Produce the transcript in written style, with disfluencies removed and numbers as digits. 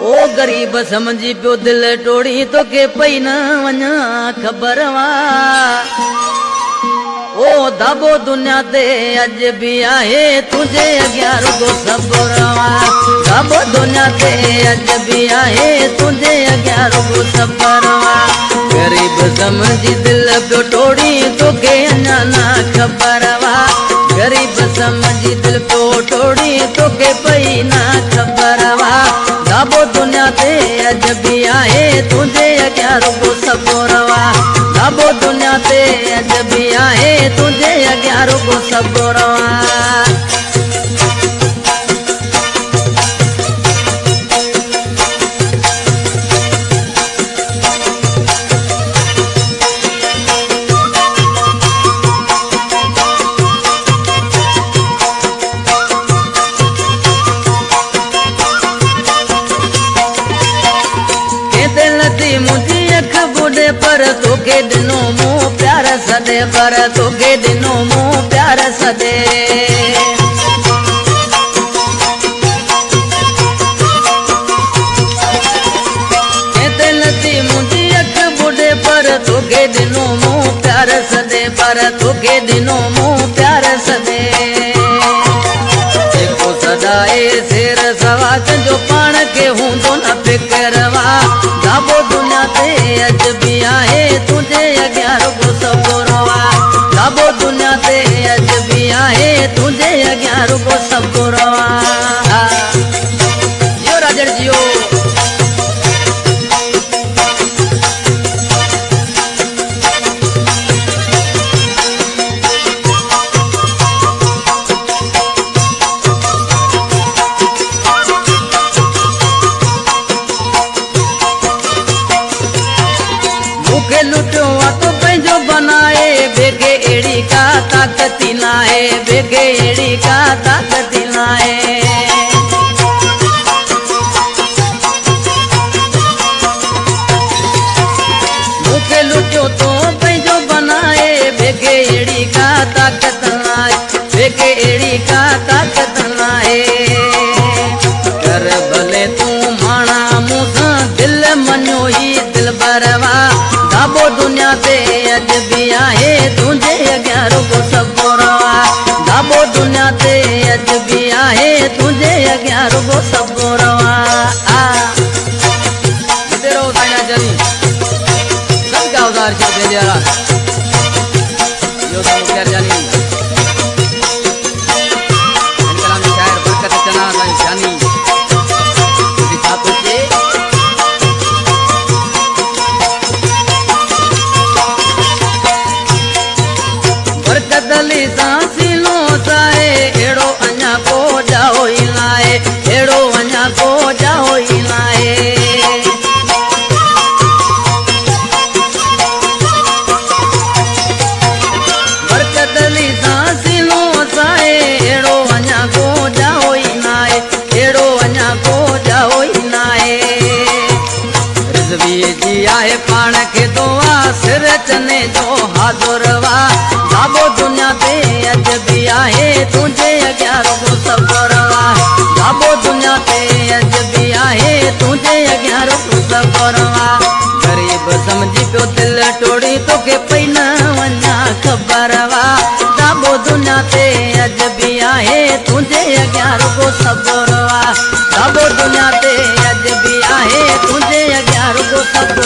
ओ गरीब समझी पियो दिल टोड़ी तो के पई न वञा खबर वा ओ दाबो दुनिया ते अज भी आहे तुझे अॻियां रुगो सब्र वा दाबो दुनिया ते अज भी आहे तुझे अॻियां रुगो सब्र वा गरीब समझी दिल पियो टोड़ी तो के अञा ना खबर वा गरीब समझी दिल पियो टोड़ी तो के पई ना खबर वा दाबो दुनिया ते अज भी आहे तुझे अॻियां रुगो सब्र वा दाबो दुनिया ते अज भी आहे तुझे अॻियां रुगो सब्र वा मुझी अख बुढ़े पर तोखे दिनो मुँह प्यार सदे पर तोखे दिनो मुँह प्यार सदे कहते लती मुझी अख बुढ़े पर तोखे दिनो मुँह प्यार सदे पर तोखे दिनो मुँह प्यार सदे जेको सदाए शेर सवा जो पाण के हूंदो न फिक्रवा दाबो दुनिया ते अज भी आहे तुझे अॻियां रुगो सब्र वा दाबो दुनिया ते अज भी आहे तुझे अॻियां रुगो सब्र वा जियो राजड़ जियो लुटियो तो पंहिंजो बनाए बेगे एड़ी का ताकत ना है बेगे एड़ी का ताकत ना है मुखे लुटियो तो पंहिंजो बनाए बेगे एड़ी का ताकत ना है बेगे एड़ी का ताकत ना है कर भले तू माना मूंसा दिल मनो ही दिल बरवा दाबो दुनिया ते अज भी आहे तुझे अॻियां रुगो सब्र वा दाबो दुनिया ते अज भी आहे तुझे अॻियां रुगो सब्र वा तेरो साईं जनी सब का उधार छो दे दिया यो तो मुखिया जानी इनकलाम शायर बरकत चना साईं जानी दिखा तुझे दली सांसिलो साए एड़ो अञा को जाओ ही लाए एड़ो अञा को जाओ ही लाए बरकतली सांसिलो साए एड़ो अञा को जाओ ही लाए एड़ो अञा को जाओ ही लाए रिज़वी जी आहे पाण के दुआ सिर चने जो हाज़ुर वा दाबो दुनिया ते अज भी आहे तुझे अॻियां रुगो सब्र वा दाबो दुनिया ते अज भी आहे तुझे अॻियां रुगो सब्र वा गरीब समझी पियो दिल टोड़ी तोखे पई न वञा खबर वा दाबो दुनिया ते अज भी आहे तुझे अॻियां रुगो सब्र वा दाबो दुनिया ते अज भी आहे तुझे अॻियां रुगो सब्र